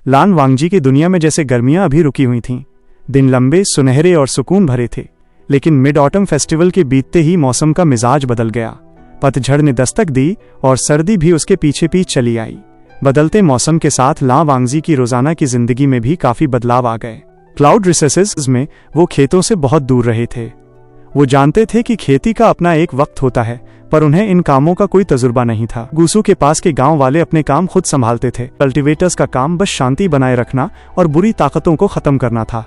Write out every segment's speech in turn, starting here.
लान वांगजी की दुनिया में जैसे गर्मियां अभी रुकी हुई थीं। दिन लंबे, सुनहरे और सुकून भरे थे, लेकिन मिड ऑटम फेस्टिवल के बीतते ही मौसम का मिजाज बदल गया। पतझड़ ने दस्तक दी और सर्दी भी उसके पीछे पीछे चली आई। बदलते मौसम के साथ ला वांगजी की रोजाना की जिंदगी में भी काफी बदलाव आ गए। क्लाउड रिसेसेस में वो खेतों से बहुत दूर रहे थे। वो जानते थे कि खेती का अपना एक वक्त होता है, पर उन्हें इन कामों का कोई तजुर्बा नहीं था। गूसू के पास के गांव वाले अपने काम खुद संभालते थे। कल्टीवेटर्स का काम बस शांति बनाए रखना और बुरी ताकतों को खत्म करना था।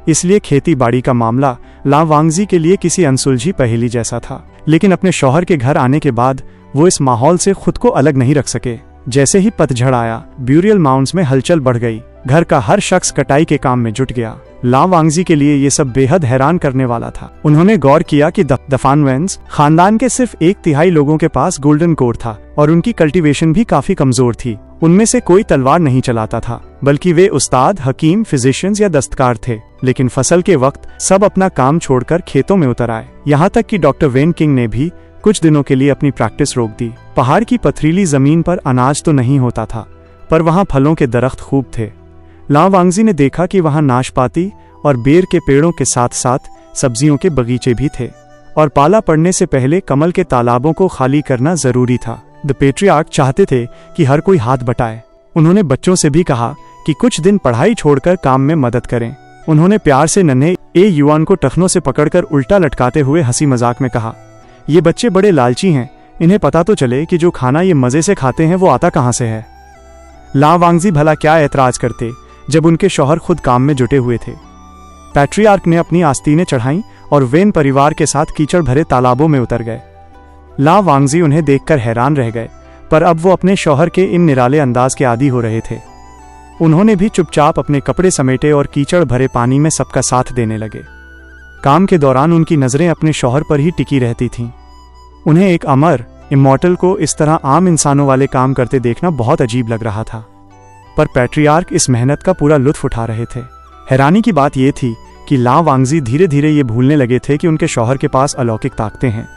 इसलिए खेती बाड़ी का मामला ला वांगजी के लिए किसी अनसुलझी पहेली जैसा था। लेकिन अपने शौहर के घर आने के बाद वो इस माहौल से खुद को अलग नहीं रख सके। जैसे ही पतझड़ आया, ब्यूरियल माउंट्स में हलचल बढ़ गई। घर का हर शख्स कटाई के काम में जुट गया। ला वांगजी के लिए ये सब बेहद हैरान करने वाला था। उन्होंने गौर किया कि दफानवेंस खानदान के सिर्फ 1/3 लोगों के पास गोल्डन कोड था और उनकी कल्टीवेशन भी काफी कमजोर थी। उनमें से कोई तलवार नहीं चलाता था, बल्कि वे उस्ताद, हकीम, फिजिशियंस या दस्तकार थे। लेकिन फसल के वक्त सब अपना काम छोड़कर खेतों में उतर आए। यहाँ तक कि डॉक्टर वेन किंग ने भी कुछ दिनों के लिए अपनी प्रैक्टिस रोक दी। पहाड़ की पथरीली जमीन पर अनाज तो नहीं होता था, पर वहाँ फलों के दरख्त खूब थे। ला वांगजी ने देखा कि वहाँ नाशपाती और बेर के पेड़ों के साथ साथ सब्जियों के बगीचे भी थे, और पाला पड़ने से पहले कमल के तालाबों को खाली करना जरूरी था। द पेट्रियार्क चाहते थे कि हर कोई हाथ बटाए। उन्होंने बच्चों से भी कहा कि कुछ दिन पढ़ाई छोड़कर काम में मदद करें। उन्होंने प्यार से नन्हे युवान को टखनों से पकड़कर उल्टा लटकाते हुए हंसी मजाक में कहा, ये बच्चे बड़े लालची हैं, इन्हें पता तो चले कि जो खाना ये मजे से खाते हैं वो आता कहाँ से है। ला वांगजी भला क्या ऐतराज करते जब उनके शौहर खुद काम में जुटे हुए थे। पैट्रियार्क ने अपनी आस्तीनें चढ़ाईं और वेन परिवार के साथ कीचड़ भरे तालाबों में उतर गए। ला वांगजी उन्हें देखकर हैरान रह गए, पर अब वो अपने शौहर के इन निराले अंदाज के आदी हो रहे थे। उन्होंने भी चुपचाप अपने कपड़े समेटे और कीचड़ भरे पानी में सबका साथ देने लगे। काम के दौरान उनकी नजरें अपने शौहर पर ही टिकी रहती थीं। उन्हें एक अमर इमॉर्टल को इस तरह आम इंसानों वाले काम करते देखना बहुत अजीब लग रहा था, पर पैट्रियार्क इस मेहनत का पूरा लुत्फ उठा रहे थे। हैरानी की बात यह थी कि ला वांगजी धीरे धीरे ये भूलने लगे थे कि उनके शौहर के पास अलौकिक ताकतें हैं।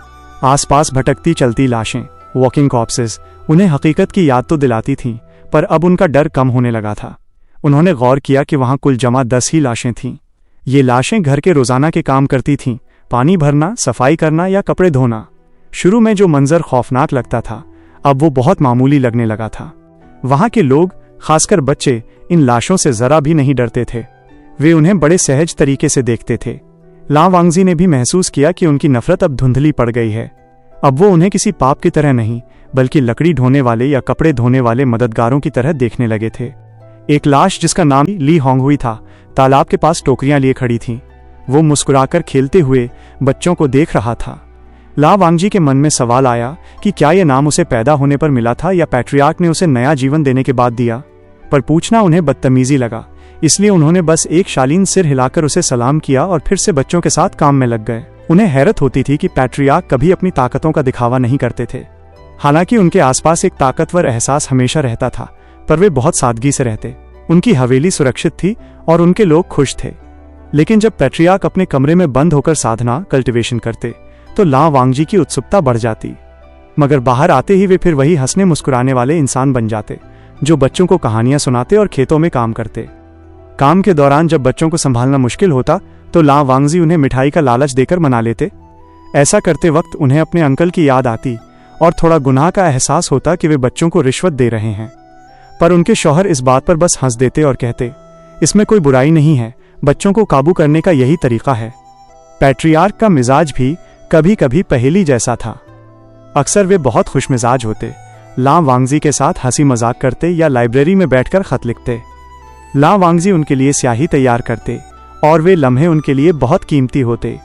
आसपास भटकती चलती लाशें, वॉकिंग कॉर्प्सेस, उन्हें हकीकत की याद तो दिलाती थीं, पर अब उनका डर कम होने लगा था। उन्होंने गौर किया कि वहां कुल जमा 10 ही लाशें थीं। ये लाशें घर के रोजाना के काम करती थीं, पानी भरना, सफाई करना या कपड़े धोना। शुरू में जो मंजर खौफनाक लगता था, अब वो बहुत मामूली लगने लगा था। वहां के लोग, खासकर बच्चे, इन लाशों से जरा भी नहीं डरते थे। वे उन्हें बड़े सहज तरीके से देखते थे। ला वांगजी ने भी महसूस किया कि उनकी नफरत अब धुंधली पड़ गई है। अब वो उन्हें किसी पाप की तरह नहीं, बल्कि लकड़ी ढोने वाले या कपड़े धोने वाले मददगारों की तरह देखने लगे थे। एक लाश जिसका नाम ली होंगहुई था, तालाब के पास टोकरियां लिए खड़ी थी। वो मुस्कुराकर खेलते हुए बच्चों को देख रहा था। ला वांगजी के मन में सवाल आया कि क्या यह नाम उसे पैदा होने पर मिला था या पैट्रियार्क ने उसे नया जीवन देने के बाद दिया, पर पूछना उन्हें बदतमीजी लगा। इसलिए उन्होंने बस एक शालीन सिर हिलाकर उसे सलाम किया और फिर से बच्चों के साथ काम में लग गए। उन्हें हैरत होती थी कि पैट्रियार्क कभी अपनी ताकतों का दिखावा नहीं करते थे। हालांकि उनके आसपास एक ताकतवर एहसास हमेशा रहता था, पर वे बहुत सादगी से रहते। उनकी हवेली सुरक्षित थी और उनके लोग खुश थे। लेकिन जब पैट्रियार्क अपने कमरे में बंद होकर साधना, कल्टीवेशन करते, तो ला वांगजी की उत्सुकता बढ़ जाती। मगर बाहर आते ही वे फिर वही हंसने मुस्कुराने वाले इंसान बन जाते, जो बच्चों को कहानियां सुनाते और खेतों में काम करते। काम के दौरान जब बच्चों को संभालना मुश्किल होता, तो ला वांगजी उन्हें मिठाई का लालच देकर मना लेते। ऐसा करते वक्त उन्हें अपने अंकल की याद आती और थोड़ा गुनाह का एहसास होता कि वे बच्चों को रिश्वत दे रहे हैं। पर उनके शौहर इस बात पर बस हंस देते और कहते, इसमें कोई बुराई नहीं है, बच्चों को काबू करने का यही तरीका है। पैट्रियार्क का मिजाज भी कभी कभी पहेली जैसा था। अक्सर वे बहुत खुशमिजाज होते, ला वांगजी के साथ हंसी मजाक करते या लाइब्रेरी में बैठकर खत लिखते। ला वांगजी उनके लिए स्याही तैयार करते और वे लम्हे उनके लिए बहुत कीमती होते।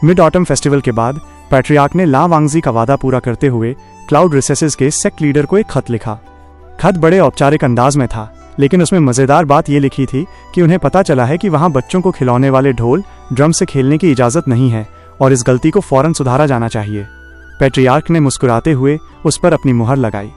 मिड ऑटम फेस्टिवल के बाद पैट्रियार्क ने ला वांगजी का वादा पूरा करते हुए क्लाउड रिसेसेस के सेक्ट लीडर को एक खत लिखा। खत बड़े औपचारिक अंदाज में था, लेकिन उसमें मजेदार बात यह लिखी थी कि उन्हें पता चला है कि वहां बच्चों को खिलौने वाले ढोल, ड्रम से खेलने की इजाजत नहीं है और इस गलती को फौरन सुधारा जाना चाहिए। पैट्रियार्क ने मुस्कुराते हुए उस पर अपनी मुहर लगाई।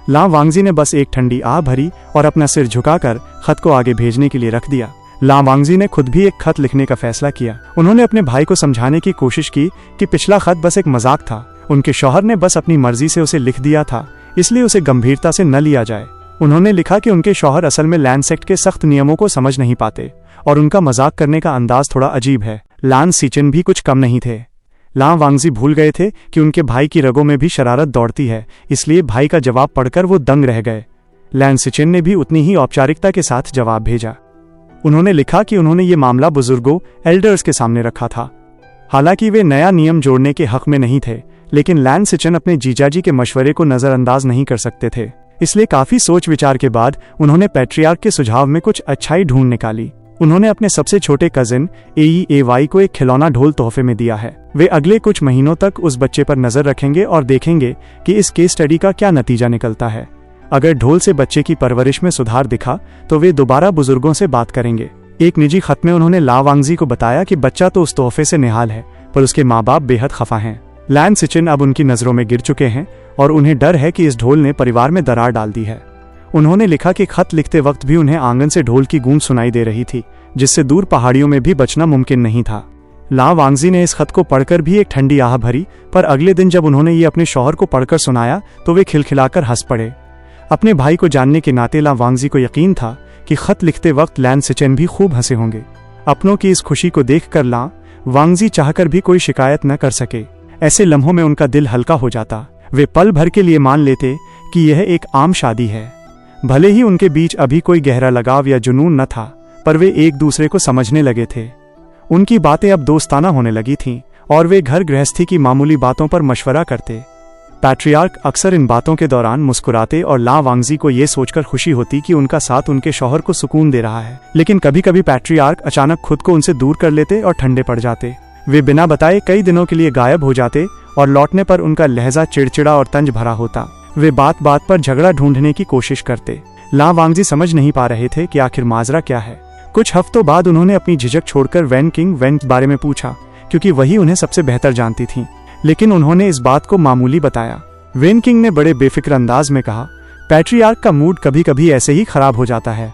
ला वांगजी ने बस एक ठंडी आह भरी और अपना सिर झुकाकर खत को आगे भेजने के लिए रख दिया। ला वांगजी ने खुद भी एक खत लिखने का फैसला किया। उन्होंने अपने भाई को समझाने की कोशिश की कि पिछला खत बस एक मजाक था। उनके शौहर ने बस अपनी मर्जी से उसे लिख दिया था, इसलिए उसे गंभीरता से न लिया जाए। उन्होंने लिखा कि उनके शौहर असल में लैन सेक्ट के सख्त नियमों को समझ नहीं पाते और उनका मजाक करने का अंदाज थोड़ा अजीब है। लान सिचिन भी कुछ कम नहीं थे। ला वांगजी भूल गए थे कि उनके भाई की रगों में भी शरारत दौड़ती है, इसलिए भाई का जवाब पढ़कर वो दंग रह गए। लैन सिचिन ने भी उतनी ही औपचारिकता के साथ जवाब भेजा। उन्होंने लिखा कि उन्होंने ये मामला बुजुर्गों एल्डर्स के सामने रखा था। हालांकि वे नया नियम जोड़ने के हक में नहीं थे, लेकिन लैन सिचिन अपने जीजाजी के मशवरे को नजरअंदाज नहीं कर सकते थे। इसलिए काफी सोच विचार के बाद उन्होंने पैट्रियार्क के सुझाव में कुछ अच्छाई ढूंढ निकाली। उन्होंने अपने सबसे छोटे कजिन AEAY को एक खिलौना ढोल तोहफे में दिया है। वे अगले कुछ महीनों तक उस बच्चे पर नजर रखेंगे और देखेंगे कि इस केस स्टडी का क्या नतीजा निकलता है। अगर ढोल से बच्चे की परवरिश में सुधार दिखा तो वे दोबारा बुजुर्गों से बात करेंगे। एक निजी खत में उन्होंने ला वांगजी को बताया कि बच्चा तो उस तोहफे से निहाल है, पर उसके माँ बाप बेहद खफा हैं। लैन सिचिन अब उनकी नजरों में गिर चुके हैं और उन्हें डर है कि इस ढोल ने परिवार में दरार डाल दी है। उन्होंने लिखा कि खत लिखते वक्त भी उन्हें आंगन से ढोल की गूंज सुनाई दे रही थी, जिससे दूर पहाड़ियों में भी बचना मुमकिन नहीं था। ला वांगजी ने इस खत को पढ़कर भी एक ठंडी आह भरी, पर अगले दिन जब उन्होंने ये अपने शौहर को पढ़कर सुनाया तो वे खिलखिलाकर हंस पड़े। अपने भाई को जानने के नाते ला वांगजी को यकीन था कि खत लिखते वक्त लैन सिचिन भी खूब हंसे होंगे। अपनों की इस खुशी को देखकर ला वांगजी चाहकर भी कोई शिकायत न कर सके। ऐसे लम्हों में उनका दिल हल्का हो जाता। वे पल भर के लिए मान लेते कि यह एक आम शादी है। भले ही उनके बीच अभी कोई गहरा लगाव या जुनून न था, पर वे एक दूसरे को समझने लगे थे। उनकी बातें अब दोस्ताना होने लगी थीं और वे घर गृहस्थी की मामूली बातों पर मशवरा करते। पैट्रियार्क अक्सर इन बातों के दौरान मुस्कुराते और ला वांगजी को ये सोचकर खुशी होती कि उनका साथ उनके शौहर को सुकून दे रहा है। लेकिन कभी कभी पैट्रियार्क अचानक खुद को उनसे दूर कर लेते और ठंडे पड़ जाते। वे बिना बताए कई दिनों के लिए गायब हो जाते और लौटने पर उनका लहजा चिड़चिड़ा और तंज भरा होता। वे बात बात पर झगड़ा ढूंढने की कोशिश करते। ला वांगजी समझ नहीं पा रहे थे कि आखिर माजरा क्या है। कुछ हफ्तों बाद उन्होंने अपनी झिझक छोड़कर वैन किंग वेन बारे में पूछा, क्योंकि वही उन्हें सबसे बेहतर जानती थी। लेकिन उन्होंने इस बात को मामूली बताया। वेन किंग ने बड़े बेफिक्र अंदाज में कहा, पैट्रियार्क का मूड कभी कभी ऐसे ही खराब हो जाता है,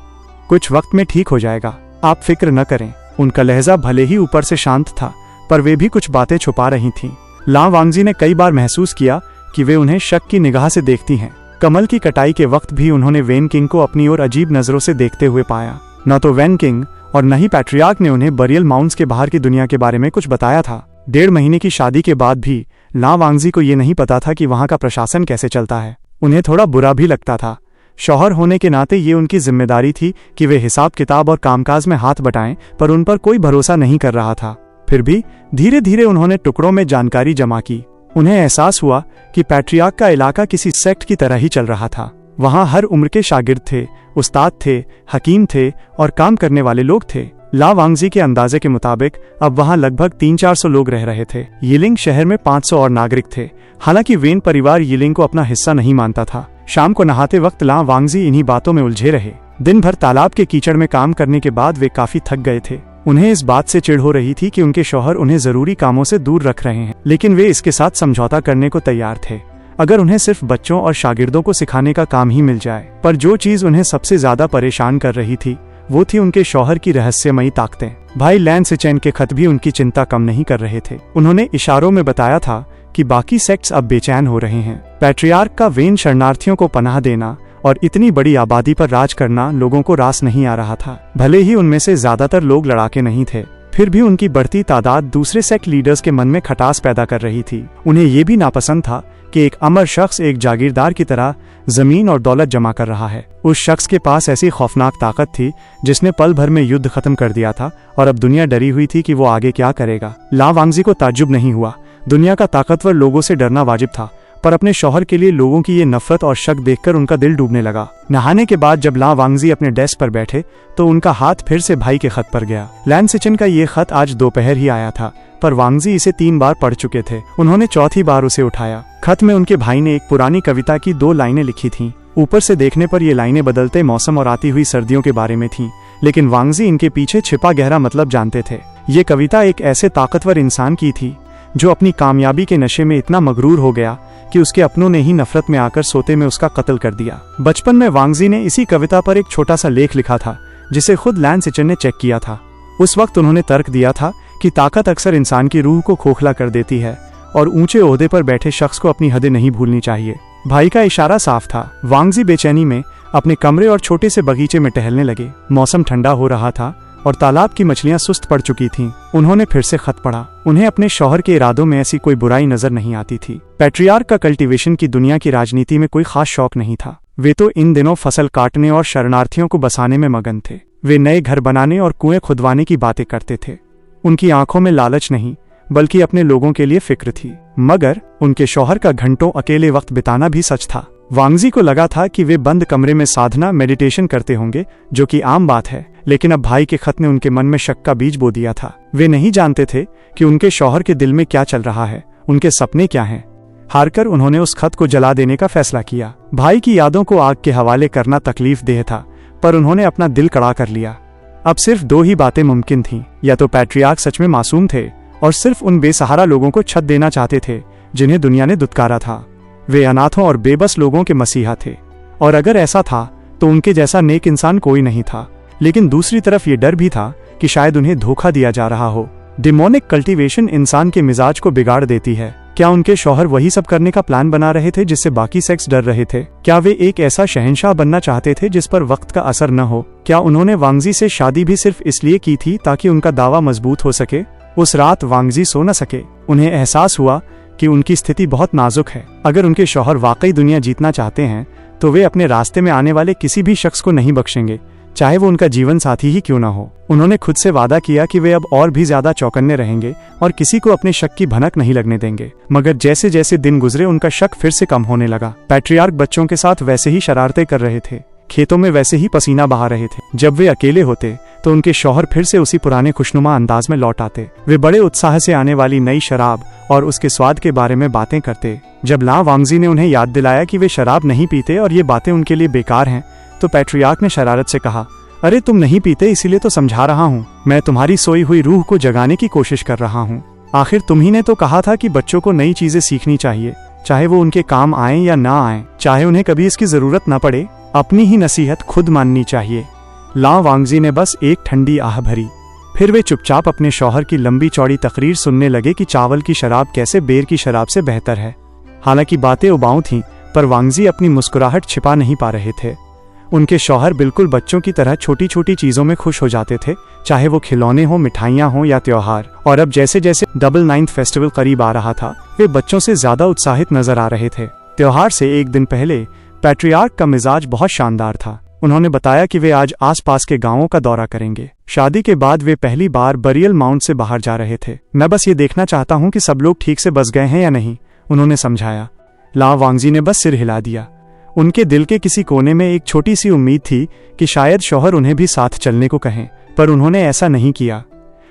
कुछ वक्त में ठीक हो जाएगा, आप फिक्र न करें। उनका लहजा भले ही ऊपर से शांत था, पर वे भी कुछ बातें छुपा रही थीं। ला वांगजी ने कई बार महसूस किया कि वे उन्हें शक की निगाह से देखती हैं। कमल की कटाई के वक्त भी उन्होंने वेन किंग को अपनी ओर अजीब नजरों से देखते हुए पाया। न तो वेन किंग और न ही पैट्रियार्क ने उन्हें बरियल माउंट्स के बाहर की दुनिया के बारे में कुछ बताया था। 1.5 महीने की शादी के बाद भी ला वांगजी को ये नहीं पता था कि वहां का प्रशासन कैसे चलता है। उन्हें थोड़ा बुरा भी लगता था। शौहर होने के नाते ये उनकी जिम्मेदारी थी कि वे हिसाब किताब और कामकाज में हाथ बटाएं, पर उन पर कोई भरोसा नहीं कर रहा था। फिर भी धीरे धीरे उन्होंने टुकड़ों में जानकारी जमा की। उन्हें एहसास हुआ कि पैट्रियार्क का इलाका किसी सेक्ट की तरह ही चल रहा था। वहां हर उम्र के शागिर्द थे, उस्ताद थे, हकीम थे और काम करने वाले लोग थे। ला वांगजी के अंदाजे के मुताबिक अब वहां लगभग 300-400 लोग रह रहे थे। यिलिंग शहर में 500 और नागरिक थे। हालांकि वेन परिवार यिलिंग को अपना हिस्सा नहीं मानता था। शाम को नहाते वक्त ला वांगजी इन्हीं बातों में उलझे रहे। दिन भर तालाब के कीचड़ में काम करने के बाद वे काफी थक गए थे। उन्हें इस बात से चिढ़ हो रही थी कि उनके शौहर उन्हें जरूरी कामों से दूर रख रहे हैं, लेकिन वे इसके साथ समझौता करने को तैयार थे, अगर उन्हें सिर्फ बच्चों और शागिर्दों को सिखाने का काम ही मिल जाए। पर जो चीज उन्हें सबसे ज्यादा परेशान कर रही थी वो थी उनके शौहर की रहस्यमयी ताकतें। भाई लैन सिचिन के खत भी उनकी चिंता कम नहीं कर रहे थे। उन्होंने इशारों में बताया था कि बाकी सेक्ट्स अब बेचैन हो रहे हैं। पैट्रियार्क का वेन शरणार्थियों को पनाह देना और इतनी बड़ी आबादी पर राज करना लोगों को रास नहीं आ रहा था। भले ही उनमें से ज्यादातर लोग लड़ाके नहीं थे, फिर भी उनकी बढ़ती तादाद दूसरे सेक्ट लीडर्स के मन में खटास पैदा कर रही थी। उन्हें ये भी नापसंद था कि एक अमर शख्स एक जागीरदार की तरह जमीन और दौलत जमा कर रहा है। उस शख्स के पास ऐसी खौफनाक ताकत थी जिसने पल भर में युद्ध खत्म कर दिया था और अब दुनिया डरी हुई थी कि वो आगे क्या करेगा। ला वांगजी को ताज्जुब नहीं हुआ। दुनिया का ताकतवर लोगों से डरना वाजिब था, पर अपने शौहर के लिए लोगों की ये नफरत और शक देखकर उनका दिल डूबने लगा। नहाने के बाद जब ला वांगजी अपने डेस्क पर बैठे तो उनका हाथ फिर से भाई के खत पर गया। लैन सिचिन का ये खत आज दोपहर ही आया था, पर वांगजी इसे 3 बार पढ़ चुके थे। उन्होंने चौथी बार उसे उठाया। खत में उनके भाई ने एक पुरानी कविता की 2 लाइनें लिखी थीं। ऊपर से देखने पर ये लाइनें बदलते मौसम और आती हुई सर्दियों के बारे में थीं, लेकिन वांगजी इनके पीछे छिपा गहरा मतलब जानते थे। ये कविता एक ऐसे ताकतवर इंसान की थी जो अपनी कामयाबी के नशे में इतना मगरूर हो गया कि उसके अपनों ने ही नफरत में आकर सोते में उसका कत्ल कर दिया। बचपन में वांगजी ने इसी कविता पर एक छोटा सा लेख लिखा था जिसे खुद लैन सिचिन ने चेक किया था। उस वक्त उन्होंने तर्क दिया था कि ताकत अक्सर इंसान की रूह को खोखला कर देती है और ऊंचे ओहदे पर बैठे शख्स को अपनी हदें नहीं भूलनी चाहिए। भाई का इशारा साफ था। वांगजी बेचैनी में अपने कमरे और छोटे से बगीचे में टहलने लगे। मौसम ठंडा हो रहा था और तालाब की मछलियां सुस्त पड़ चुकी थीं। उन्होंने फिर से खत पढ़ा। उन्हें अपने शौहर के इरादों में ऐसी कोई बुराई नजर नहीं आती थी। पैट्रियार्क का कल्टीवेशन की दुनिया की राजनीति में कोई खास शौक नहीं था। वे तो इन दिनों फसल काटने और शरणार्थियों को बसाने में मगन थे। वे नए घर बनाने और कुएं खुदवाने की बातें करते थे। उनकी आंखों में लालच नहीं बल्कि अपने लोगों के लिए फिक्र थी। मगर उनके शौहर का घंटों अकेले वक्त बिताना भी सच था। वांगजी को लगा था कि वे बंद कमरे में साधना मेडिटेशन करते होंगे, जो कि आम बात है, लेकिन अब भाई के खत ने उनके मन में शक का बीज बो दिया था। वे नहीं जानते थे कि उनके शौहर के दिल में क्या चल रहा है, उनके सपने क्या हैं। हारकर उन्होंने उस खत को जला देने का फैसला किया। भाई की यादों को आग के हवाले करना तकलीफ देह था, पर उन्होंने अपना दिल कड़ा कर लिया। अब सिर्फ दो ही बातें मुमकिन थीं, या तो पैट्रियार्क सच में मासूम थे और सिर्फ उन बेसहारा लोगों को छत देना चाहते थे जिन्हें दुनिया ने दुत्कारा था। वे अनाथों और बेबस लोगों के मसीहा थे, और अगर ऐसा था तो उनके जैसा नेक इंसान कोई नहीं था। लेकिन दूसरी तरफ ये डर भी था कि शायद उन्हें धोखा दिया जा रहा हो। डिमोनिक कल्टीवेशन इंसान के मिजाज को बिगाड़ देती है। क्या उनके शौहर वही सब करने का प्लान बना रहे थे जिससे बाकी सेक्स डर रहे थे? क्या वे एक ऐसा शहंशाह बनना चाहते थे जिस पर वक्त का असर न हो? क्या उन्होंने वांगजी से शादी भी सिर्फ इसलिए की थी ताकि उनका दावा मजबूत हो सके? उस रात वांगजी सो न सके। उन्हें एहसास हुआ कि उनकी स्थिति बहुत नाजुक है। अगर उनके शौहर वाकई दुनिया जीतना चाहते हैं तो वे अपने रास्ते में आने वाले किसी भी शख्स को नहीं बख्शेंगे, चाहे वो उनका जीवन साथी ही क्यों न हो। उन्होंने खुद से वादा किया कि वे अब और भी ज्यादा चौकन्ने रहेंगे और किसी को अपने शक की भनक नहीं लगने देंगे। मगर जैसे जैसे दिन गुजरे उनका शक फिर से कम होने लगा। पैट्रियार्क बच्चों के साथ वैसे ही शरारतें कर रहे थे, खेतों में वैसे ही पसीना बहा रहे थे। जब वे अकेले होते तो उनके शौहर फिर से उसी पुराने खुशनुमा अंदाज में लौट आते। वे बड़े उत्साह से आने वाली नई शराब और उसके स्वाद के बारे में बातें करते। जब ला वांगजी ने उन्हें याद दिलाया कि वे शराब नहीं पीते और ये बातें उनके लिए बेकार हैं, तो पैट्रियार्क ने शरारत से कहा, अरे तुम नहीं पीते इसीलिए तो समझा रहा हूँ। मैं तुम्हारी सोई हुई रूह को जगाने की कोशिश कर रहा हूँ। आखिर तुम ही ने तो कहा था कि बच्चों को नई चीजें सीखनी चाहिए, चाहे वो उनके काम आए या ना आए, चाहे उन्हें कभी इसकी जरूरत न पड़े। अपनी ही नसीहत खुद माननी चाहिए। ला वांगजी ने बस एक ठंडी आह भरी। फिर वे चुपचाप अपने शौहर की लंबी चौड़ी तकरीर सुनने लगे कि चावल की शराब कैसे बेर की शराब से बेहतर है। हालांकि बातें उबाऊ थीं, पर वांगजी अपनी मुस्कुराहट छिपा नहीं पा रहे थे। उनके शौहर बिल्कुल बच्चों की तरह छोटी छोटी चीजों में खुश हो जाते थे, चाहे वो खिलौने हो, मिठाइयाँ हों या त्योहार। और अब जैसे जैसे डबल नाइन्थ फेस्टिवल करीब आ रहा था, वे बच्चों से ज्यादा उत्साहित नजर आ रहे थे। त्योहार से एक दिन पहले पैट्रियार्क का मिजाज बहुत शानदार था। उन्होंने बताया कि वे आज आसपास के गांवों का दौरा करेंगे। शादी के बाद वे पहली बार बरियल माउंट से बाहर जा रहे थे। मैं बस ये देखना चाहता हूँ कि सब लोग ठीक से बस गए हैं या नहीं, उन्होंने समझाया। ला वांगजी ने बस सिर हिला दिया। उनके दिल के किसी कोने में एक छोटी सी उम्मीद थी कि शायद शौहर उन्हें भी साथ चलने को कहें, पर उन्होंने ऐसा नहीं किया।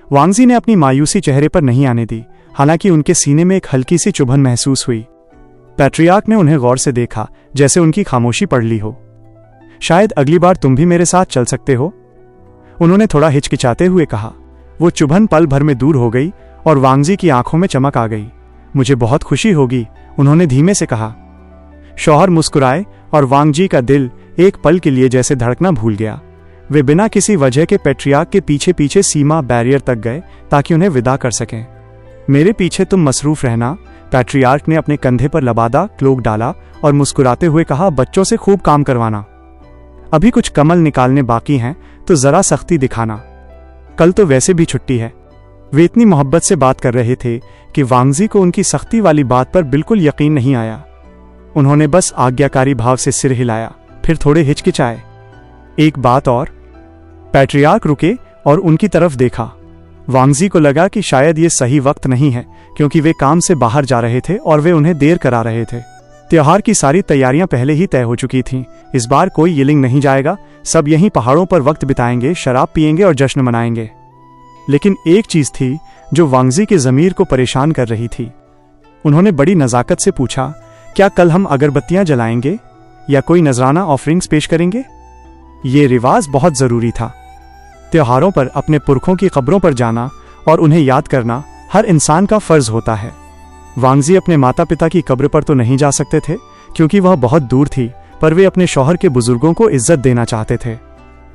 वांगजी ने अपनी मायूसी चेहरे पर नहीं आने दी, हालांकि उनके सीने में एक हल्की सी चुभन महसूस हुई। पैट्रियार्क ने उन्हें गौर से देखा, जैसे उनकी खामोशी पढ़ ली हो। शायद अगली बार तुम भी मेरे साथ चल सकते हो, उन्होंने थोड़ा हिचकिचाते हुए कहा। वो चुभन पल भर में दूर हो गई और वांगजी की आंखों में चमक आ गई। मुझे बहुत खुशी होगी, उन्होंने धीमे से कहा। शौहर मुस्कुराए और वांगजी का दिल एक पल के लिए जैसे धड़कना भूल गया। वे बिना किसी वजह के पैट्रियार्क के पीछे पीछे सीमा बैरियर तक गए ताकि उन्हें विदा कर सकें। मेरे पीछे तुम मसरूफ रहना, पैट्रियार्क ने अपने कंधे पर लबादा क्लोक डाला और मुस्कुराते हुए कहा, बच्चों से खूब काम करवाना। अभी कुछ कमल निकालने बाकी हैं तो जरा सख्ती दिखाना, कल तो वैसे भी छुट्टी है। वे इतनी मोहब्बत से बात कर रहे थे कि वांगजी को उनकी सख्ती वाली बात पर बिल्कुल यकीन नहीं आया। उन्होंने बस आज्ञाकारी भाव से सिर हिलाया, फिर थोड़े हिचकिचाए। एक बात और। पैट्रियार्क रुके और उनकी तरफ देखा। वांगजी को लगा कि शायद ये सही वक्त नहीं है, क्योंकि वे काम से बाहर जा रहे थे और वे उन्हें देर करा रहे थे। त्योहार की सारी तैयारियां पहले ही तय हो चुकी थीं। इस बार कोई यिलिंग नहीं जाएगा, सब यहीं पहाड़ों पर वक्त बिताएंगे, शराब पिएंगे और जश्न मनाएंगे। लेकिन एक चीज थी जो वांगजी के ज़मीर को परेशान कर रही थी। उन्होंने बड़ी नज़ाकत से पूछा, क्या कल हम अगरबत्तियां जलाएंगे या कोई नजराना ऑफरिंग्स पेश करेंगे? ये रिवाज बहुत जरूरी था। त्योहारों पर अपने पुरखों की कब्रों पर जाना और उन्हें याद करना हर इंसान का फर्ज होता है। वांगजी अपने माता पिता की कब्र पर तो नहीं जा सकते थे क्योंकि वह बहुत दूर थी, पर वे अपने शौहर के बुजुर्गों को इज्जत देना चाहते थे।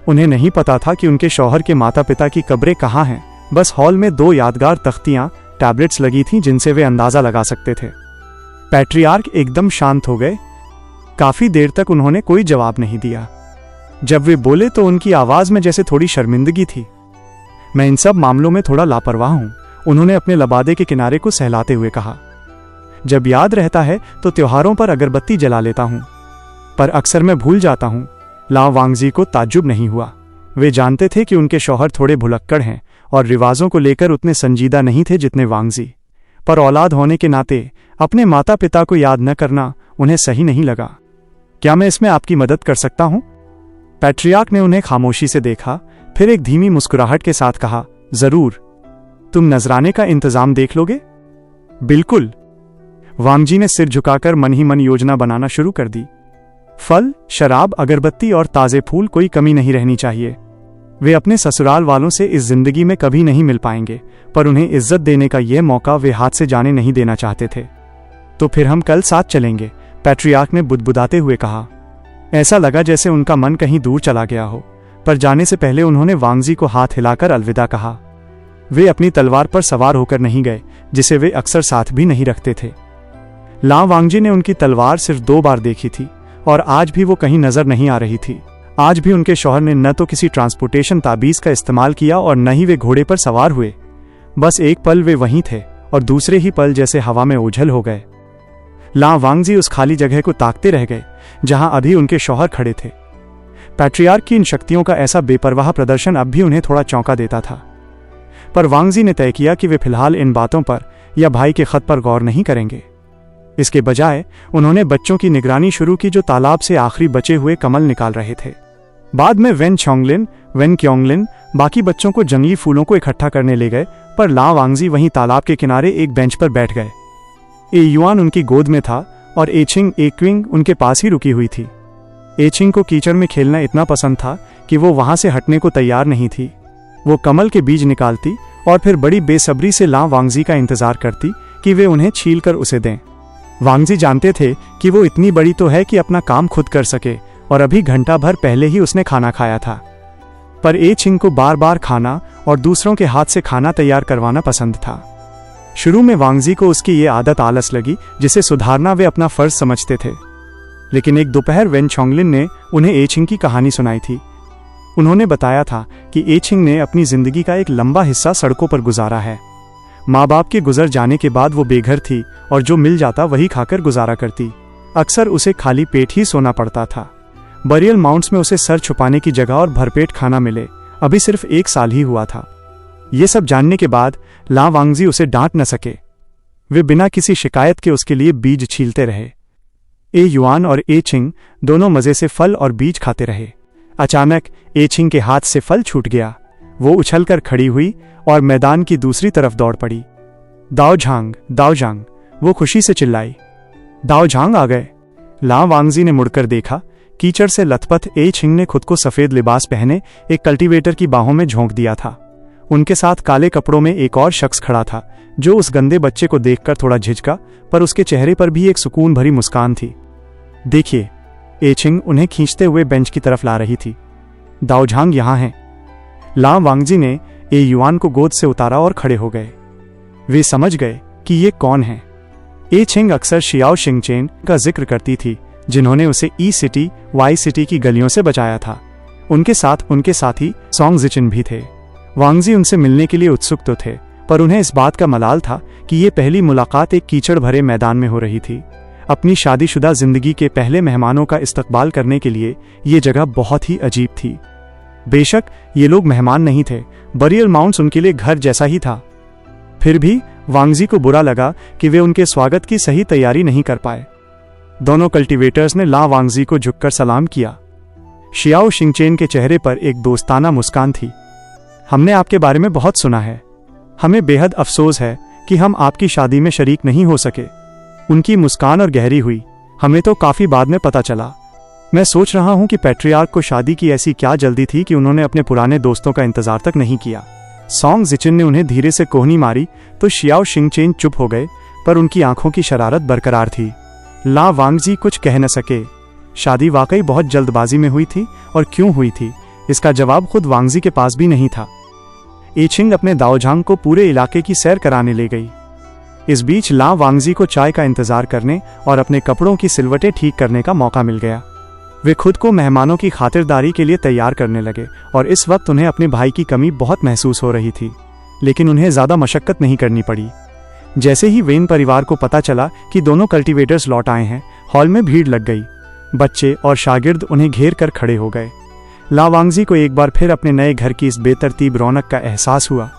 उन्हें नहीं पता था कि उनके शौहर के माता पिता की कब्रें कहाँ हैं। बस हॉल में 2 यादगार तख्तियां, टैबलेट्स लगी थीं जिनसे वे अंदाजा लगा सकते थे। पैट्रियार्क एकदम शांत हो गए। काफी देर तक उन्होंने कोई जवाब नहीं दिया। जब वे बोले तो उनकी आवाज में जैसे थोड़ी शर्मिंदगी थी। मैं इन सब मामलों में थोड़ा लापरवाह हूं, उन्होंने अपने लबादे के किनारे को सहलाते हुए कहा। जब याद रहता है तो त्योहारों पर अगरबत्ती जला लेता हूं, पर अक्सर मैं भूल जाता हूं। लाओ वांगजी को ताज्जुब नहीं हुआ। वे जानते थे कि उनके शौहर थोड़े भुलक्कड़ हैं और रिवाजों को लेकर उतने संजीदा नहीं थे जितने वांगजी, पर औलाद होने के नाते अपने माता पिता को याद न करना उन्हें सही नहीं लगा। क्या मैं इसमें आपकी मदद कर सकता हूं? पैट्रियार्क ने उन्हें खामोशी से देखा, फिर एक धीमी मुस्कुराहट के साथ कहा, जरूर। तुम नजराने का इंतजाम देख लोगे? बिल्कुल। वांगजी ने सिर झुकाकर मन ही मन योजना बनाना शुरू कर दी। फल, शराब, अगरबत्ती और ताजे फूल, कोई कमी नहीं रहनी चाहिए। वे अपने ससुराल वालों से इस जिंदगी में कभी नहीं मिल पाएंगे, पर उन्हें इज्जत देने का यह मौका वे हाथ से जाने नहीं देना चाहते थे। तो फिर हम कल साथ चलेंगे, पैट्रियार्क ने बुदबुदाते हुए कहा। ऐसा लगा जैसे उनका मन कहीं दूर चला गया हो, पर जाने से पहले उन्होंने वांगजी को हाथ हिलाकर अलविदा कहा। वे अपनी तलवार पर सवार होकर नहीं गए, जिसे वे अक्सर साथ भी नहीं रखते थे। लाओ वांगजी ने उनकी तलवार सिर्फ 2 बार देखी थी और आज भी वो कहीं नजर नहीं आ रही थी। आज भी उनके शौहर ने न तो किसी ट्रांसपोर्टेशन ताबीज का इस्तेमाल किया और न ही वे घोड़े पर सवार हुए। बस एक पल वे वहीं थे और दूसरे ही पल जैसे हवा में ओझल हो गए। लाओ वांगजी उस खाली जगह को ताकते रह गए जहां अभी उनके शौहर खड़े थे। पैट्रियार्क की इन शक्तियों का ऐसा बेपरवाह प्रदर्शन अब भी उन्हें थोड़ा चौंका देता था, पर वांगजी ने तय किया कि वे फिलहाल इन बातों पर या भाई के खत पर गौर नहीं करेंगे। इसके बजाय उन्होंने बच्चों की निगरानी शुरू की जो तालाब से आखिरी बचे हुए कमल निकाल रहे थे। बाद में वेन छोंगलिन, वेन क्योंगलिन बाकी बच्चों को जंगली फूलों को इकट्ठा करने ले गए, पर लाओ वांगजी वहीं तालाब के किनारे एक बेंच पर बैठ गए। ए युआन उनकी गोद में था और एचिंग एक्विंग उनके पास ही रुकी हुई थी। एचिंग को कीचड़ में खेलना इतना पसंद था कि वो वहां से हटने को तैयार नहीं थी। वो कमल के बीज निकालती और फिर बड़ी बेसब्री से लाओ वांगजी का इंतजार करती कि वे उन्हें छील कर उसे दें। वांगजी जानते थे कि वो इतनी बड़ी तो है कि अपना काम खुद कर सके और अभी घंटा भर पहले ही उसने खाना खाया था, पर एचिंग को बार बार खाना और दूसरों के हाथ से खाना तैयार करवाना पसंद था। शुरू में वांगजी को उसकी ये आदत आलस लगी, जिसे सुधारना वे अपना फर्ज समझते थे। लेकिन एक दोपहर वेन छोंगलिन ने उन्हें एचिंग की कहानी सुनाई थी। उन्होंने बताया था कि एचिंग ने अपनी जिंदगी का एक लंबा हिस्सा सड़कों पर गुजारा है। माँ बाप के गुजर जाने के बाद वो बेघर थी और जो मिल जाता वही खाकर गुजारा करती। अक्सर उसे खाली पेट ही सोना पड़ता था। बरियल माउंट्स में उसे सर छुपाने की जगह और भरपेट खाना मिले। अभी सिर्फ 1 साल ही हुआ था। ये सब जानने के बाद लाओ वांगजी उसे डांट न सके। वे बिना किसी शिकायत के उसके लिए बीज छीलते रहे। ए युआन और एचिंग दोनों मजे से फल और बीज खाते रहे। अचानक एचिंग के हाथ से फल छूट गया। वो उछलकर खड़ी हुई और मैदान की दूसरी तरफ दौड़ पड़ी। दाओझांग, दाओझांग, वो खुशी से चिल्लाई। दाओझांग आ गए। लाओ वांगजी ने मुड़कर देखा। कीचड़ से लथपथ एचिंग ने खुद को सफेद लिबास पहने एक कल्टीवेटर की बाहों में झोंक दिया था। उनके साथ काले कपड़ों में एक और शख्स खड़ा था, जो उस गंदे बच्चे को देखकर थोड़ा झिझका, पर उसके चेहरे पर भी एक सुकून भरी मुस्कान थी। देखिए, एचिंग उन्हें खींचते हुए बेंच की तरफ ला रही थी। दाओझांग यहाँ हैं। लाओ वांगजी ने ए युआन को गोद से उतारा और खड़े हो गए। वे समझ गए कि ये कौन है। एचिंग अक्सर शियाओ शिंगचेन का जिक्र करती थी, जिन्होंने उसे ई सिटी, वाई सिटी की गलियों से बचाया था। उनके साथी सोंग जिचिन भी थे। वांगजी उनसे मिलने के लिए उत्सुक तो थे, पर उन्हें इस बात का मलाल था कि ये पहली मुलाकात एक कीचड़ भरे मैदान में हो रही थी। अपनी शादीशुदा जिंदगी के पहले मेहमानों का इस्तकबाल करने के लिए ये जगह बहुत ही अजीब थी। बेशक ये लोग मेहमान नहीं थे, बरियल माउंट्स उनके लिए घर जैसा ही था। फिर भी वांगजी को बुरा लगा कि वे उनके स्वागत की सही तैयारी नहीं कर पाए। दोनों कल्टीवेटर्स ने लाओ वांगजी को झुककर सलाम किया। शियाओ शिंगचेन के चेहरे पर एक दोस्ताना मुस्कान थी। हमने आपके बारे में बहुत सुना है। हमें बेहद अफसोस है कि हम आपकी शादी में शरीक नहीं हो सके। उनकी मुस्कान और गहरी हुई। हमें तो काफी बाद में पता चला। मैं सोच रहा हूं कि पैट्रियार्क को शादी की ऐसी क्या जल्दी थी कि उन्होंने अपने पुराने दोस्तों का इंतजार तक नहीं किया। सोंग जिचिन ने उन्हें धीरे से कोहनी मारी तो शियाओ शिंगचेन चुप हो गए, पर उनकी आंखों की शरारत बरकरार थी। लाओ वांगजी कुछ कह न सके। शादी वाकई बहुत जल्दबाजी में हुई थी, और क्यों हुई थी इसका जवाब खुद वांगजी के पास भी नहीं था। एचिंग अपने दाओझांग को पूरे इलाके की सैर कराने ले गई। इस बीच ला वांगजी को चाय का इंतजार करने और अपने कपड़ों की सिलवटें ठीक करने का मौका मिल गया। वे खुद को मेहमानों की खातिरदारी के लिए तैयार करने लगे और इस वक्त उन्हें अपने भाई की कमी बहुत महसूस हो रही थी, लेकिन उन्हें ज़्यादा मशक्कत नहीं करनी पड़ी। जैसे ही वेन परिवार को पता चला कि दोनों कल्टीवेटर्स लौट आए हैं, हॉल में भीड़ लग गई। बच्चे और शागिर्द उन्हें घेर कर खड़े हो गए। ला वांगजी को एक बार फिर अपने नए घर की इस बेतरतीब रौनक का एहसास हुआ।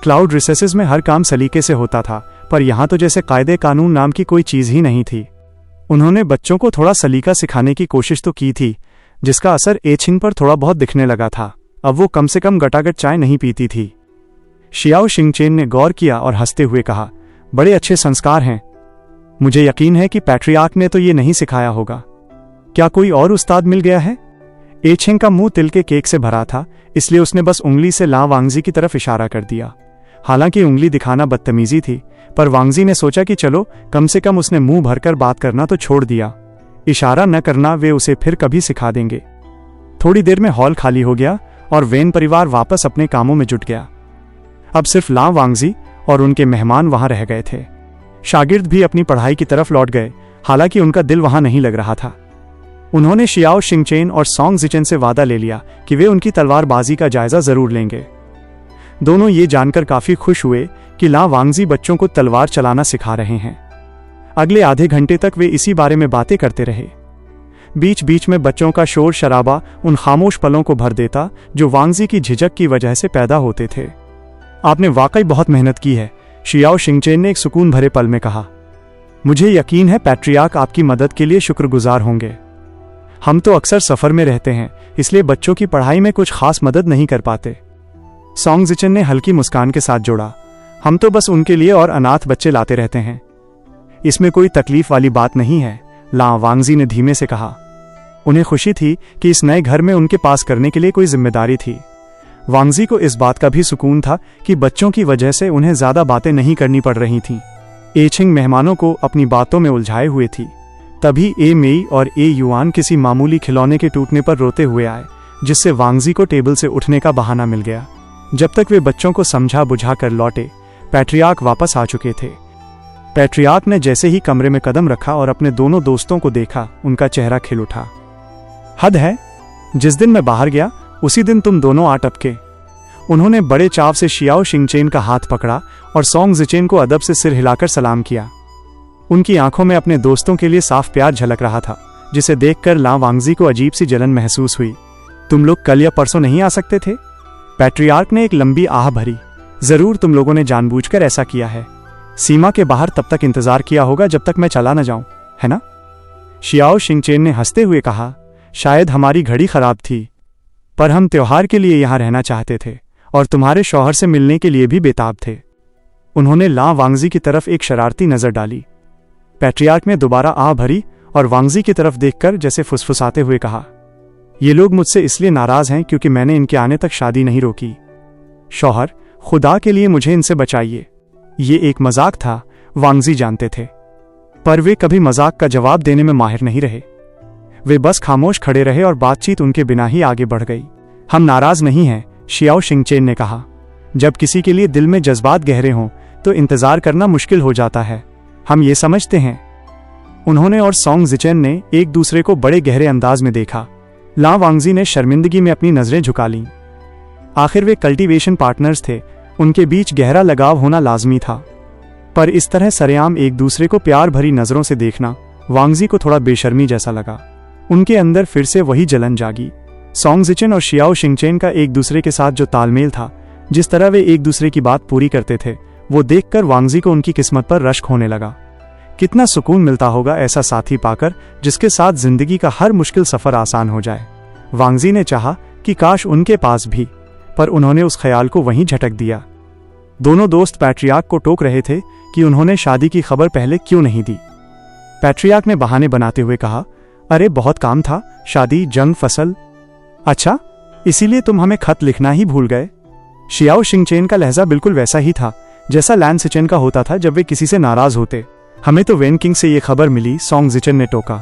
क्लाउड रिसेसेस में हर काम सलीके से होता था, पर यहाँ तो जैसे कायदे कानून नाम की कोई चीज़ ही नहीं थी। उन्होंने बच्चों को थोड़ा सलीका सिखाने की कोशिश तो की थी, जिसका असर एचिंग पर थोड़ा बहुत दिखने लगा था। अब वो कम से कम गटागट चाय नहीं पीती थी। शियाओ शिंगचेन ने गौर किया और हंसते हुए कहा, बड़े अच्छे संस्कार हैं। मुझे यकीन है कि पैट्रियार्क ने तो ये नहीं सिखाया होगा। क्या कोई और उस्ताद मिल गया है? एचिंग का मुंह तिल के केक से भरा था, इसलिए उसने बस उंगली से ला वांगजी की तरफ इशारा कर दिया। हालांकि उंगली दिखाना बदतमीजी थी, पर वांगजी ने सोचा कि चलो कम से कम उसने मुंह भरकर बात करना तो छोड़ दिया। इशारा न करना वे उसे फिर कभी सिखा देंगे। थोड़ी देर में हॉल खाली हो गया और वेन परिवार वापस अपने कामों में जुट गया। अब सिर्फ ला वांगजी और उनके मेहमान वहां रह गए थे। शागिर्द भी अपनी पढ़ाई की तरफ लौट गए, हालांकि उनका दिल वहां नहीं लग रहा था। उन्होंने शियाओ शिंगचेन और सोंग जिचेन से वादा ले लिया कि वे उनकी तलवारबाजी का जायजा जरूर लेंगे। दोनों ये जानकर काफी खुश हुए कि ला वांगजी बच्चों को तलवार चलाना सिखा रहे हैं। अगले आधे घंटे तक वे इसी बारे में बातें करते रहे। बीच बीच में बच्चों का शोर शराबा उन खामोश पलों को भर देता जो वांगजी की झिझक की वजह से पैदा होते थे। आपने वाकई बहुत मेहनत की है, शियाओ शिंगचेन ने एक सुकून भरे पल में कहा। मुझे यकीन है पैट्रियार्क आपकी मदद के लिए शुक्रगुजार होंगे। हम तो अक्सर सफर में रहते हैं, इसलिए बच्चों की पढ़ाई में कुछ खास मदद नहीं कर पाते। सोंग जिचेन ने हल्की मुस्कान के साथ जोड़ा, हम तो बस उनके लिए और अनाथ बच्चे लाते रहते हैं। इसमें कोई तकलीफ वाली बात नहीं है, ला वांगजी ने धीमे से कहा। उन्हें खुशी थी कि इस नए घर में उनके पास करने के लिए कोई जिम्मेदारी थी। वांगजी को इस बात का भी सुकून था कि बच्चों की वजह से उन्हें ज्यादा बातें नहीं करनी पड़ रही थीं। एचिंग मेहमानों को अपनी बातों में उलझाए हुए थी। तभी ए मेई और ए युआन किसी मामूली खिलौने के टूटने पर रोते हुए आए, जिससे वांगजी को टेबल से उठने का बहाना मिल गया। जब तक वे बच्चों को समझा बुझा कर लौटे, पैट्रियार्क वापस आ चुके थे। पैट्रियार्क ने जैसे ही कमरे में कदम रखा और अपने दोनों दोस्तों को देखा, उनका चेहरा खिल उठा। हद है, जिस दिन मैं बाहर गया उसी दिन तुम दोनों आ टपके। उन्होंने बड़े चाव से शियाओ शिंगचेन का हाथ पकड़ा और सोंग जिचेन को अदब से सिर हिलाकर सलाम किया। उनकी आंखों में अपने दोस्तों के लिए साफ प्यार झलक रहा था, जिसे देखकर ला वांगजी को अजीब सी जलन महसूस हुई। तुम लोग कल या परसों नहीं आ सकते थे? पैट्रियार्क ने एक लंबी आह भरी। जरूर तुम लोगों ने जानबूझकर ऐसा किया है। सीमा के बाहर तब तक इंतजार किया होगा जब तक मैं चला न जाऊं, है ना? शियाओ शिंगचेन ने हंसते हुए कहा, शायद हमारी घड़ी खराब थी, पर हम त्योहार के लिए यहां रहना चाहते थे और तुम्हारे शौहर से मिलने के लिए भी बेताब थे। उन्होंने ला वांगजी की तरफ एक शरारती नजर डाली। पैट्रियार्क ने दोबारा आह भरी और वांगजी की तरफ देखकर जैसे फुसफुसाते हुए कहा, ये लोग मुझसे इसलिए नाराज हैं क्योंकि मैंने इनके आने तक शादी नहीं रोकी। शौहर, खुदा के लिए मुझे इनसे बचाइए। ये एक मजाक था, वांगजी जानते थे, पर वे कभी मजाक का जवाब देने में माहिर नहीं रहे। वे बस खामोश खड़े रहे और बातचीत उनके बिना ही आगे बढ़ गई। हम नाराज नहीं हैं, शियाओ शिंगचेन ने कहा। जब किसी के लिए दिल में जज्बात गहरे हों तो इंतजार करना मुश्किल हो जाता है, हम ये समझते हैं। उन्होंने और सोंग जिचेन ने एक दूसरे को बड़े गहरे अंदाज में देखा। ला वांगजी ने शर्मिंदगी में अपनी नजरें झुका लीं। आखिर वे कल्टीवेशन पार्टनर्स थे, उनके बीच गहरा लगाव होना लाजमी था। पर इस तरह सरेआम एक दूसरे को प्यार भरी नजरों से देखना वांगजी को थोड़ा बेशर्मी जैसा लगा। उनके अंदर फिर से वही जलन जागी। सोंग जिचेन और शियाओ शिंगचेन का एक दूसरे के साथ जो तालमेल था, जिस तरह वे एक दूसरे की बात पूरी करते थे, वो देखकर वांगजी को उनकी किस्मत पर रश्क होने लगा। कितना सुकून मिलता होगा ऐसा साथी पाकर जिसके साथ जिंदगी का हर मुश्किल सफर आसान हो जाए। वांगजी ने चाहा कि काश उनके पास भी, पर उन्होंने उस ख्याल को वहीं झटक दिया। दोनों दोस्त पैट्रियार्क को टोक रहे थे कि उन्होंने शादी की खबर पहले क्यों नहीं दी। पैट्रियार्क ने बहाने बनाते हुए कहा, अरे बहुत काम था, शादी, जंग, फसल। अच्छा, इसीलिए तुम हमें खत लिखना ही भूल गए? शियाओ शिंगचेन का लहजा बिल्कुल वैसा ही था जैसा लैन सिचेन का होता था जब वे किसी से नाराज होते। हमें तो वेन किंग से ये खबर मिली, सोंग जिचेन ने टोका।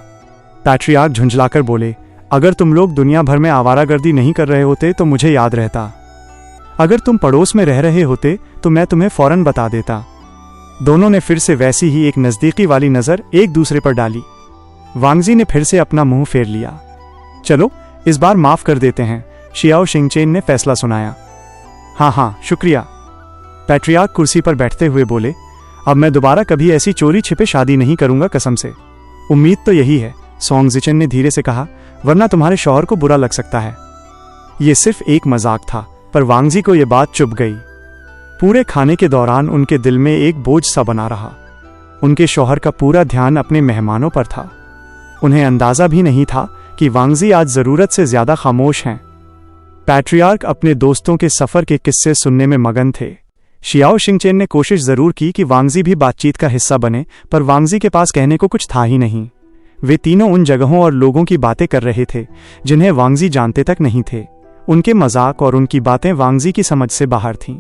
पैट्रियार्क झुंझलाकर बोले, अगर तुम लोग दुनिया भर में आवारागर्दी नहीं कर रहे होते तो मुझे याद रहता। अगर तुम पड़ोस में रह रहे होते तो मैं तुम्हें फौरन बता देता। दोनों ने फिर से वैसी ही एक नज़दीकी वाली नज़र एक दूसरे पर डाली। वांगजी ने फिर से अपना मुंह फेर लिया। चलो इस बार माफ कर देते हैं, शियाओ शिंगचेन ने फैसला सुनाया। हाँ, शुक्रिया, पैट्रियार्क कुर्सी पर बैठते हुए बोले। अब मैं दोबारा कभी ऐसी चोरी छिपे शादी नहीं करूंगा, कसम से। उम्मीद तो यही है, सोंग जिचेन ने धीरे से कहा, वरना तुम्हारे शौहर को बुरा लग सकता है। ये सिर्फ एक मजाक था, पर वांगजी को यह बात चुभ गई। पूरे खाने के दौरान उनके दिल में एक बोझ सा बना रहा। उनके शौहर का पूरा ध्यान अपने मेहमानों पर था। उन्हें अंदाजा भी नहीं था कि वांगजी आज जरूरत से ज्यादा खामोश हैं। पैट्रियार्क अपने दोस्तों के सफर के किस्से सुनने में मगन थे। शियाओ शिंगचेन ने कोशिश जरूर की कि वांगजी भी बातचीत का हिस्सा बने, पर वांगजी के पास कहने को कुछ था ही नहीं। वे तीनों उन जगहों और लोगों की बातें कर रहे थे जिन्हें वांगजी जानते तक नहीं थे। उनके मजाक और उनकी बातें वांगजी की समझ से बाहर थीं।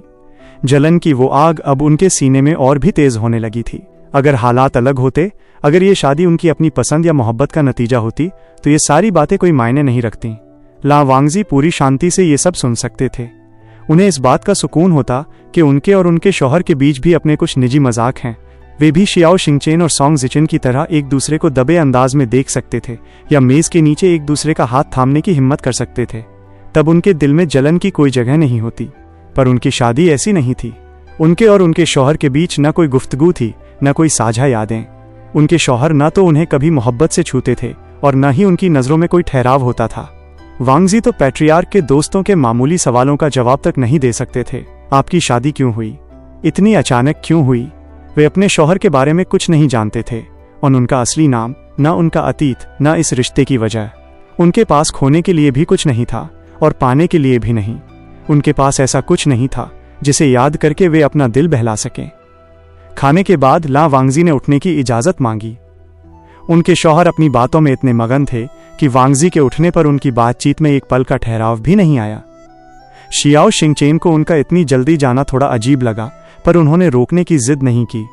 जलन की वो आग अब उनके सीने में और भी तेज होने लगी थी। अगर हालात अलग होते, अगर ये शादी उनकी अपनी पसंद या मोहब्बत का नतीजा होती, तो ये सारी बातें कोई मायने नहीं रखती। ला वांगजी पूरी शांति से ये सब सुन सकते थे। उन्हें इस बात का सुकून होता कि उनके और उनके शौहर के बीच भी अपने कुछ निजी मजाक हैं। वे भी शियाओ शिंगचेन और सोंग जिचेन की तरह एक दूसरे को दबे अंदाज में देख सकते थे या मेज के नीचे एक दूसरे का हाथ थामने की हिम्मत कर सकते थे। तब उनके दिल में जलन की कोई जगह नहीं होती। पर उनकी शादी ऐसी नहीं थी। उनके और उनके शौहर के बीच न कोई गुफ्तगू थी, न कोई साझा यादें। उनके शौहर न तो उन्हें कभी मोहब्बत से छूते थे और न ही उनकी नज़रों में कोई ठहराव होता था। वांगजी तो पैट्रियार्क के दोस्तों के मामूली सवालों का जवाब तक नहीं दे सकते थे। आपकी शादी क्यों हुई? इतनी अचानक क्यों हुई? वे अपने शौहर के बारे में कुछ नहीं जानते थे, और उनका असली नाम, न उनका अतीत, न इस रिश्ते की वजह। उनके पास खोने के लिए भी कुछ नहीं था और पाने के लिए भी नहीं। उनके पास ऐसा कुछ नहीं था जिसे याद करके वे अपना दिल बहला सकें। खाने के बाद ला वांगजी ने उठने की इजाज़त मांगी। उनके शौहर अपनी बातों में इतने मगन थे कि वांगजी के उठने पर उनकी बातचीत में एक पल का ठहराव भी नहीं आया। शियाओ शिंगचेन को उनका इतनी जल्दी जाना थोड़ा अजीब लगा, पर उन्होंने रोकने की जिद नहीं की।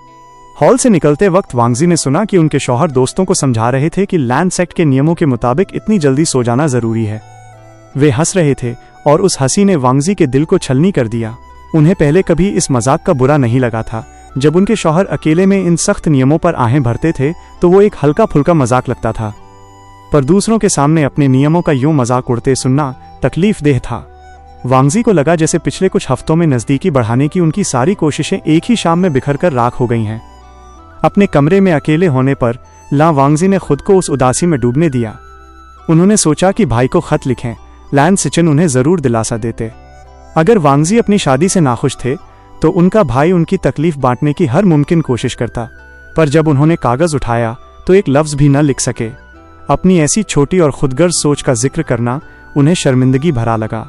हॉल से निकलते वक्त वांगजी ने सुना कि उनके शौहर दोस्तों को समझा रहे थे कि लैंड सेक्ट के नियमों के मुताबिक इतनी जल्दी सो जाना जरूरी है। वे हंस रहे थे और उस हंसी ने वांगजी के दिल को छलनी कर दिया। उन्हें पहले कभी इस मजाक का बुरा नहीं लगा था। जब उनके शौहर अकेले में इन सख्त नियमों पर आहें भरते थे तो वो एक हल्का फुल्का मजाक लगता था, पर दूसरों के सामने अपने नियमों का यूं मजाक उड़ते सुनना तकलीफ देह था। वांगजी को लगा जैसे पिछले कुछ हफ्तों में नजदीकी बढ़ाने की उनकी सारी कोशिशें एक ही शाम में बिखर कर राख हो गई हैं। अपने कमरे में अकेले होने पर ला वांगजी ने खुद को उस उदासी में डूबने दिया। उन्होंने सोचा कि भाई को खत लिखें, लैन सिचन उन्हें जरूर दिलासा देते। अगर वांगजी अपनी शादी से नाखुश थे तो उनका भाई उनकी तकलीफ बांटने की हर मुमकिन कोशिश करता, पर जब उन्होंने कागज उठाया तो एक लफ्ज भी न लिख सके। अपनी ऐसी छोटी और खुदगर्ज सोच का जिक्र करना उन्हें शर्मिंदगी भरा लगा।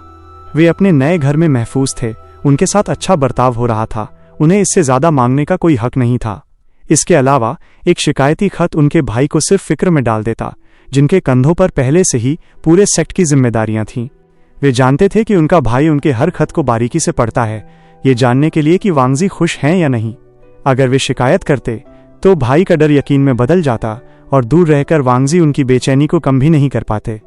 वे अपने नए घर में महफूज थे, उनके साथ अच्छा बर्ताव हो रहा था, उन्हें इससे ज्यादा मांगने का कोई हक नहीं था। इसके अलावा एक शिकायती खत उनके भाई को सिर्फ फिक्र में डाल देता, जिनके कंधों पर पहले से ही पूरे सेक्ट की जिम्मेदारियां थीं। वे जानते थे कि उनका भाई उनके हर खत को बारीकी से पढ़ता है, ये जानने के लिए कि वांगजी खुश हैं या नहीं। अगर वे शिकायत करते तो भाई का डर यकीन में बदल जाता और दूर रहकर वांगजी उनकी बेचैनी को कम भी नहीं कर पाते।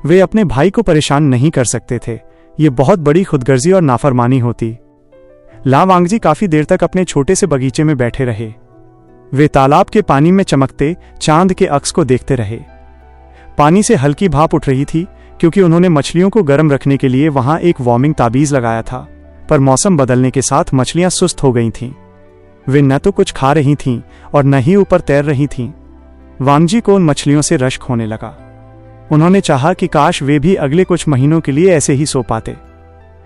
वे अपने भाई को परेशान नहीं कर सकते थे, ये बहुत बड़ी खुदगर्जी और नाफरमानी होती। ला वांगजी काफी देर तक अपने छोटे से बगीचे में बैठे रहे। वे तालाब के पानी में चमकते चांद के अक्स को देखते रहे। पानी से हल्की भाप उठ रही थी क्योंकि उन्होंने मछलियों को गर्म रखने के लिए वहां एक वार्मिंग ताबीज लगाया था, पर मौसम बदलने के साथ मछलियां सुस्त हो गई थीं। वे न तो कुछ खा रही थीं और न ही ऊपर तैर रही थीं। वांगजी को उन मछलियों से रश्क होने लगा। उन्होंने चाहा कि काश वे भी अगले कुछ महीनों के लिए ऐसे ही सो पाते।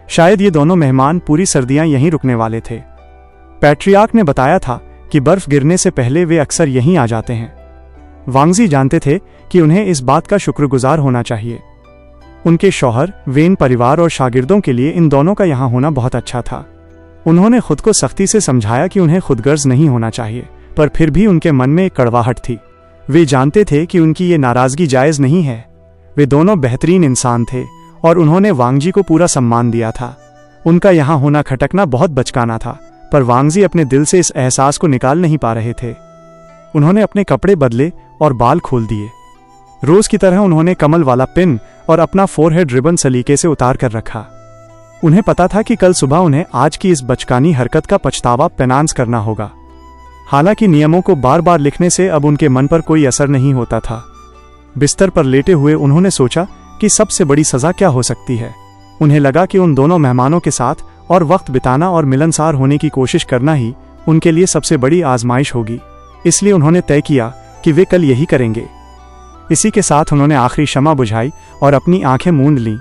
शायद ये दोनों मेहमान पूरी सर्दियां यहीं रुकने वाले थे। पैट्रियार्क ने बताया था कि बर्फ गिरने से पहले वे अक्सर यहीं आ जाते हैं। वांगजी जानते थे कि उन्हें इस बात का शुक्रगुजार होना चाहिए। उनके शौहर, वेन परिवार और शागिर्दों के लिए इन दोनों का यहाँ होना बहुत अच्छा था। उन्होंने खुद को सख्ती से समझाया कि उन्हें खुदगर्ज नहीं होना चाहिए, पर फिर भी उनके मन में एक कड़वाहट थी। वे जानते थे कि उनकी ये नाराजगी जायज नहीं है। वे दोनों बेहतरीन इंसान थे और उन्होंने वांगजी को पूरा सम्मान दिया था। उनका यहाँ होना खटकना बहुत बचकाना था, पर वांगजी अपने दिल से इस एहसास को निकाल नहीं पा रहे थे। उन्होंने अपने कपड़े बदले और बाल खोल दिए। रोज की तरह उन्होंने कमल वाला पिन और अपना फोरहेड रिबन सलीके से उतार कर रखा। उन्हें पता था कि कल सुबह उन्हें आज की इस बचकानी हरकत का पछतावा पेनांस करना होगा। हालांकि नियमों को बार बार लिखने से अब उनके मन पर कोई असर नहीं होता था। बिस्तर पर लेटे हुए उन्होंने सोचा कि सबसे बड़ी सज़ा क्या हो सकती है। उन्हें लगा कि उन दोनों मेहमानों के साथ और वक्त बिताना और मिलनसार होने की कोशिश करना ही उनके लिए सबसे बड़ी आजमाइश होगी। इसलिए उन्होंने तय किया कि वे कल यही करेंगे। इसी के साथ उन्होंने आखिरी शम्मा बुझाई और अपनी आंखें मूंद लीं।